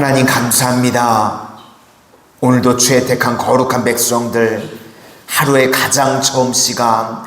하나님 감사합니다. 오늘도 주의 택한 거룩한 백성들, 하루의 가장 처음 시간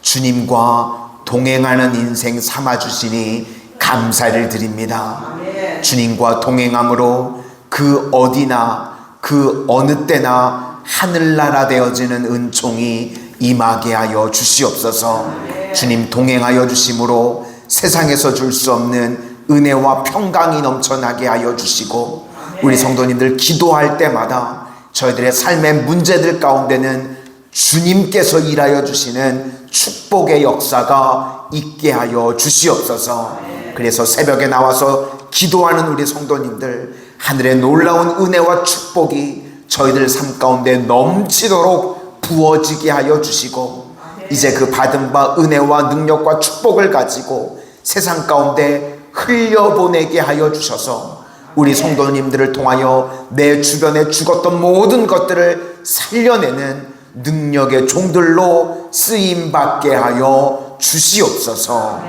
주님과 동행하는 인생 삼아주시니 감사를 드립니다. 주님과 동행함으로 그 어디나 그 어느 때나 하늘나라 되어지는 은총이 임하게 하여 주시옵소서. 주님 동행하여 주심으로 세상에서 줄 수 없는 은혜와 평강이 넘쳐나게 하여 주시고, 우리 성도님들 기도할 때마다 저희들의 삶의 문제들 가운데는 주님께서 일하여 주시는 축복의 역사가 있게 하여 주시옵소서. 그래서 새벽에 나와서 기도하는 우리 성도님들, 하늘의 놀라운 은혜와 축복이 저희들 삶 가운데 넘치도록 부어지게 하여 주시고, 이제 그 받은 바 은혜와 능력과 축복을 가지고 세상 가운데 흘려보내게 하여 주셔서 우리 성도님들을 통하여 내 주변에 죽었던 모든 것들을 살려내는 능력의 종들로 쓰임받게 하여 주시옵소서.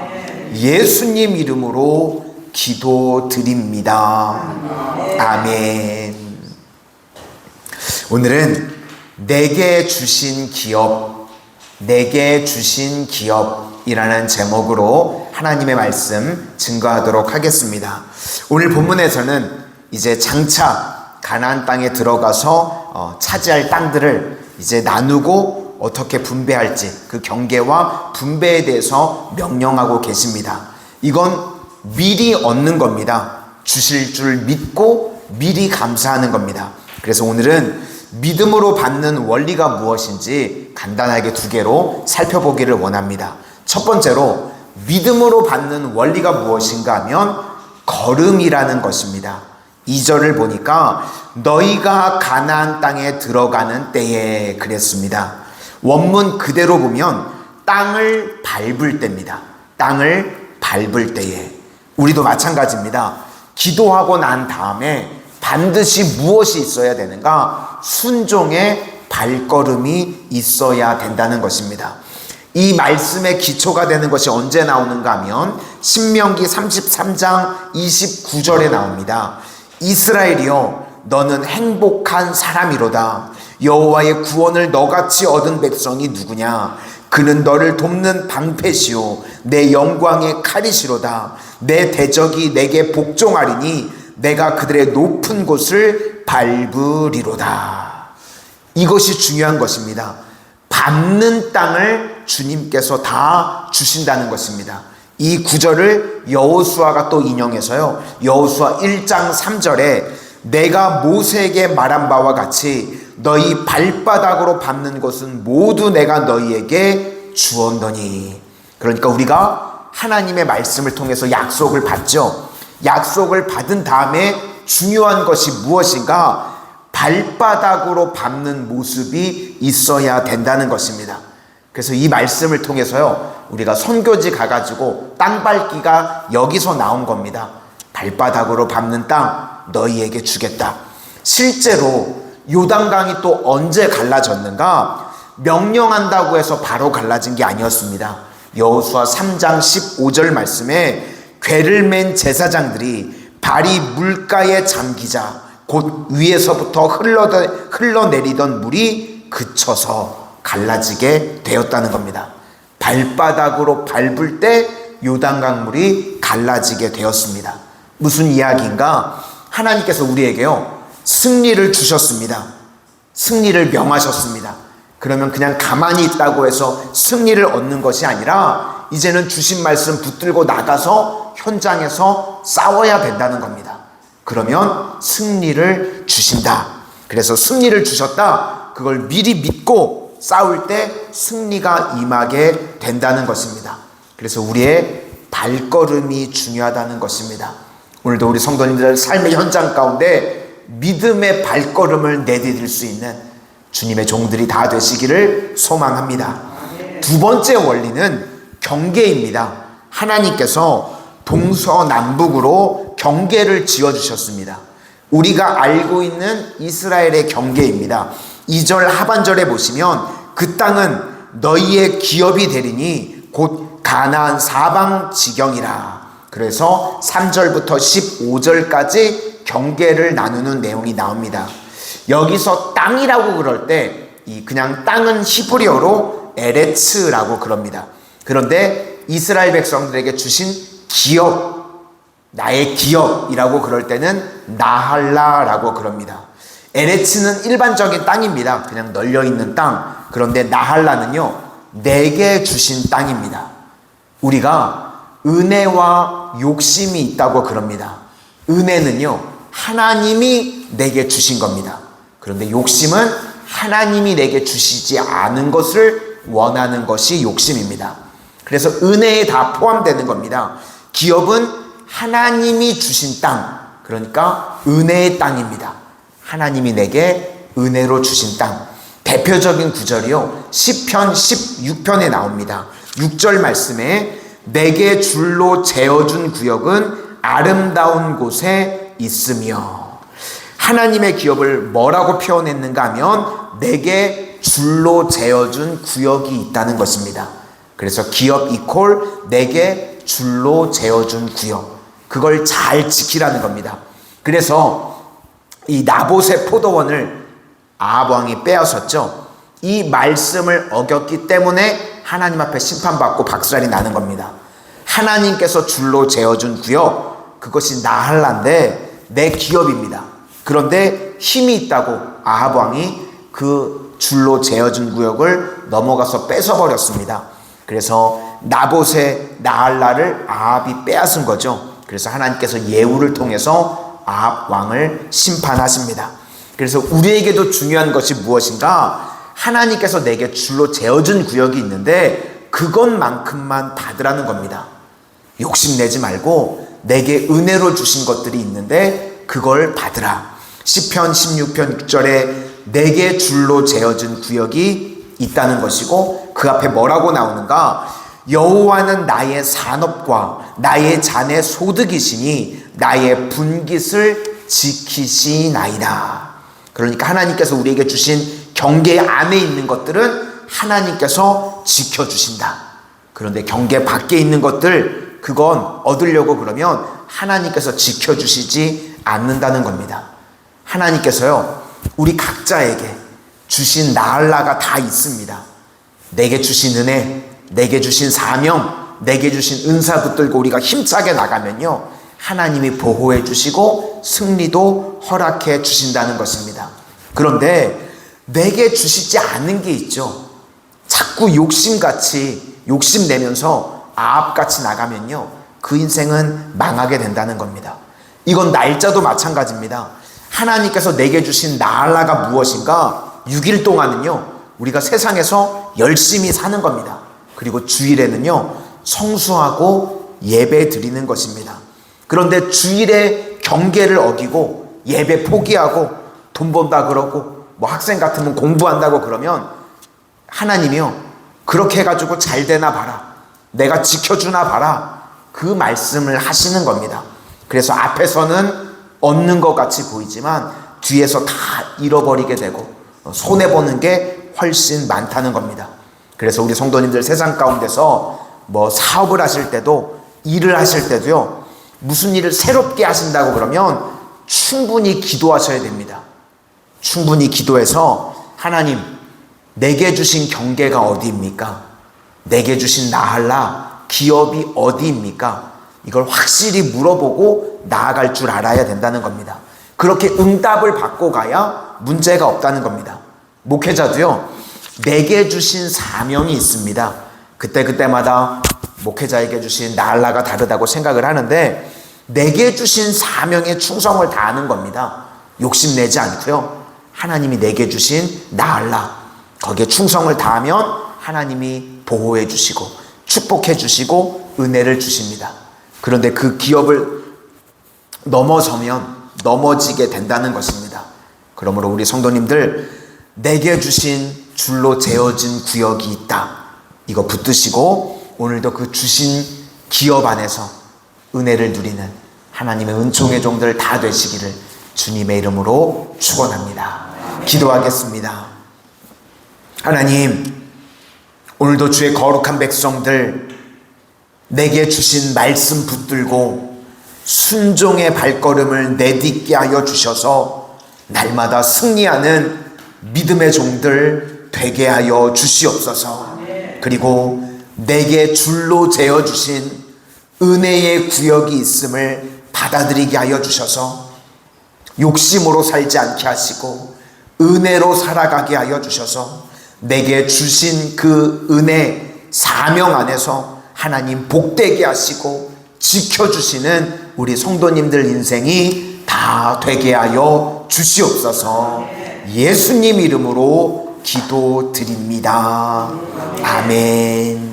예수님 이름으로 기도드립니다. 아멘. 오늘은 내게 주신 기업이라는 제목으로 하나님의 말씀 증거하도록 하겠습니다. 오늘 본문에서는 이제 장차 가나안 땅에 들어가서 차지할 땅들을 이제 나누고 어떻게 분배할지, 그 경계와 분배에 대해서 명령하고 계십니다. 이건 미리 얻는 겁니다. 주실 줄 믿고 미리 감사하는 겁니다. 그래서 오늘은 믿음으로 받는 원리가 무엇인지 간단하게 두 개로 살펴보기를 원합니다. 첫 번째로 믿음으로 받는 원리가 무엇인가 하면 걸음이라는 것입니다. 2절을 보니까 너희가 가나안 땅에 들어가는 때에 그랬습니다. 원문 그대로 보면 땅을 밟을 때입니다. 땅을 밟을 때에. 우리도 마찬가지입니다. 기도하고 난 다음에 반드시 무엇이 있어야 되는가? 순종의 발걸음이 있어야 된다는 것입니다. 이 말씀의 기초가 되는 것이 언제 나오는가 하면 신명기 33장 29절에 나옵니다. 이스라엘이여, 너는 행복한 사람이로다. 여호와의 구원을 너같이 얻은 백성이 누구냐? 그는 너를 돕는 방패시오 내 영광의 칼이시로다. 내 대적이 내게 복종하리니 내가 그들의 높은 곳을 밟으리로다. 이것이 중요한 것입니다. 밟는 땅을 주님께서 다 주신다는 것입니다. 이 구절을 여호수아가 또 인용해서요, 여호수아 1장 3절에 내가 모세에게 말한 바와 같이 너희 발바닥으로 밟는 것은 모두 내가 너희에게 주었노니. 그러니까 우리가 하나님의 말씀을 통해서 약속을 받죠. 약속을 받은 다음에 중요한 것이 무엇인가? 발바닥으로 밟는 모습이 있어야 된다는 것입니다. 그래서 이 말씀을 통해서요, 우리가 선교지 가가지고 땅 밟기가 여기서 나온 겁니다. 발바닥으로 밟는 땅 너희에게 주겠다. 실제로 요단강이 또 언제 갈라졌는가? 명령한다고 해서 바로 갈라진 게 아니었습니다. 여호수아 3장 15절 말씀에 궤를 맨 제사장들이 발이 물가에 잠기자 곧 위에서부터 흘러내리던 물이 그쳐서 갈라지게 되었다는 겁니다. 발바닥으로 밟을 때 요단강 물이 갈라지게 되었습니다. 무슨 이야기인가? 하나님께서 우리에게요, 승리를 주셨습니다. 승리를 명하셨습니다. 그러면 그냥 가만히 있다고 해서 승리를 얻는 것이 아니라 이제는 주신 말씀 붙들고 나가서 현장에서 싸워야 된다는 겁니다. 그러면 승리를 주신다. 그래서 승리를 주셨다. 그걸 미리 믿고 싸울 때 승리가 임하게 된다는 것입니다. 그래서 우리의 발걸음이 중요하다는 것입니다. 오늘도 우리 성도님들 삶의 현장 가운데 믿음의 발걸음을 내디딜 수 있는 주님의 종들이 다 되시기를 소망합니다. 두 번째 원리는 경계입니다. 하나님께서 동서남북으로 경계를 지어주셨습니다. 우리가 알고 있는 이스라엘의 경계입니다. 2절 하반절에 보시면 그 땅은 너희의 기업이 되리니 곧 가나안 사방 지경이라. 그래서 3절부터 15절까지 경계를 나누는 내용이 나옵니다. 여기서 땅이라고 그럴 때 이 그냥 땅은 히브리어로 에레츠라고 그럽니다. 그런데 이스라엘 백성들에게 주신 기업, 나의 기업이라고 그럴 때는 나할라라고 그럽니다. 에레츠는 일반적인 땅입니다. 그냥 널려있는 땅. 그런데 나할라는요, 내게 주신 땅입니다. 우리가 은혜와 욕심이 있다고 그럽니다. 은혜는요, 하나님이 내게 주신 겁니다. 그런데 욕심은 하나님이 내게 주시지 않은 것을 원하는 것이 욕심입니다. 그래서 은혜에 다 포함되는 겁니다. 기업은 하나님이 주신 땅, 그러니까 은혜의 땅입니다. 하나님이 내게 은혜로 주신 땅. 대표적인 구절이요, 시편 16편에 나옵니다. 6절 말씀에 내게 줄로 재어준 구역은 아름다운 곳에 있으며, 하나님의 기업을 뭐라고 표현했는가 하면 내게 줄로 재어준 구역이 있다는 것입니다. 그래서 기업 이퀄 내게 줄로 재어준 구역, 그걸 잘 지키라는 겁니다. 그래서 이 나봇의 포도원을 아합 왕이 빼앗았죠. 이 말씀을 어겼기 때문에 하나님 앞에 심판받고 박살이 나는 겁니다. 하나님께서 줄로 재어준 구역, 그것이 나할라인데 내 기업입니다. 그런데 힘이 있다고 아합 왕이 그 줄로 재어준 구역을 넘어가서 뺏어버렸습니다. 그래서 나봇의 나할라를 아합이 빼앗은 거죠. 그래서 하나님께서 예후를 통해서 아합 왕을 심판하십니다. 그래서 우리에게도 중요한 것이 무엇인가? 하나님께서 내게 줄로 재어준 구역이 있는데 그것만큼만 받으라는 겁니다. 욕심내지 말고 내게 은혜로 주신 것들이 있는데 그걸 받으라. 시편 16편 6절에 내게 줄로 재어준 구역이 있다는 것이고, 그 앞에 뭐라고 나오는가? 여호와는 나의 산업과 나의 잔의 소득이시니 나의 분깃을 지키시나이다. 그러니까 하나님께서 우리에게 주신 경계 안에 있는 것들은 하나님께서 지켜주신다. 그런데 경계 밖에 있는 것들, 그건 얻으려고 그러면 하나님께서 지켜주시지 않는다는 겁니다. 하나님께서요, 우리 각자에게 주신 나할라가 다 있습니다. 내게 주신 은혜, 내게 주신 사명, 내게 주신 은사 붙들고 우리가 힘차게 나가면요, 하나님이 보호해 주시고 승리도 허락해 주신다는 것입니다. 그런데 내게 주시지 않은 게 있죠. 자꾸 욕심같이 욕심내면서 아합같이 나가면요, 그 인생은 망하게 된다는 겁니다. 이건 날짜도 마찬가지입니다. 하나님께서 내게 주신 나할라가 무엇인가? 6일 동안은요, 우리가 세상에서 열심히 사는 겁니다. 그리고 주일에는요, 성수하고 예배 드리는 것입니다. 그런데 주일에 경계를 어기고 예배 포기하고 돈 번다 그러고 뭐 학생 같으면 공부한다고 그러면 하나님이요, 그렇게 해가지고 잘 되나 봐라, 내가 지켜주나 봐라, 그 말씀을 하시는 겁니다. 그래서 앞에서는 얻는 것 같이 보이지만 뒤에서 다 잃어버리게 되고 손해보는 게 훨씬 많다는 겁니다. 그래서 우리 성도님들 세상 가운데서 뭐 사업을 하실 때도 일을 하실 때도요, 무슨 일을 새롭게 하신다고 그러면 충분히 기도하셔야 됩니다. 충분히 기도해서 하나님, 내게 주신 경계가 어디입니까? 내게 주신 나할라 기업이 어디입니까? 이걸 확실히 물어보고 나아갈 줄 알아야 된다는 겁니다. 그렇게 응답을 받고 가야 문제가 없다는 겁니다. 목회자도요, 내게 주신 사명이 있습니다. 그때마다 목회자에게 주신 나할라가 다르다고 생각을 하는데 내게 주신 사명에 충성을 다하는 겁니다. 욕심내지 않고요, 하나님이 내게 주신 나할라, 거기에 충성을 다하면 하나님이 보호해 주시고 축복해 주시고 은혜를 주십니다. 그런데 그 기업을 넘어서면 넘어지게 된다는 것입니다. 그러므로 우리 성도님들, 내게 주신 줄로 재어진 구역이 있다, 이거 붙드시고 오늘도 그 주신 기업 안에서 은혜를 누리는 하나님의 은총의 종들 다 되시기를 주님의 이름으로 축원합니다. 기도하겠습니다. 하나님, 오늘도 주의 거룩한 백성들 내게 주신 말씀 붙들고 순종의 발걸음을 내딛게 하여 주셔서 날마다 승리하는 믿음의 종들 되게 하여 주시옵소서. 그리고 내게 줄로 재어주신 은혜의 구역이 있음을 받아들이게 하여 주셔서 욕심으로 살지 않게 하시고 은혜로 살아가게 하여 주셔서 내게 주신 그 은혜 사명 안에서 하나님 복되게 하시고 지켜주시는 우리 성도님들 인생이 다 되게 하여 주시옵소서. 예수님 이름으로 기도드립니다. 아멘.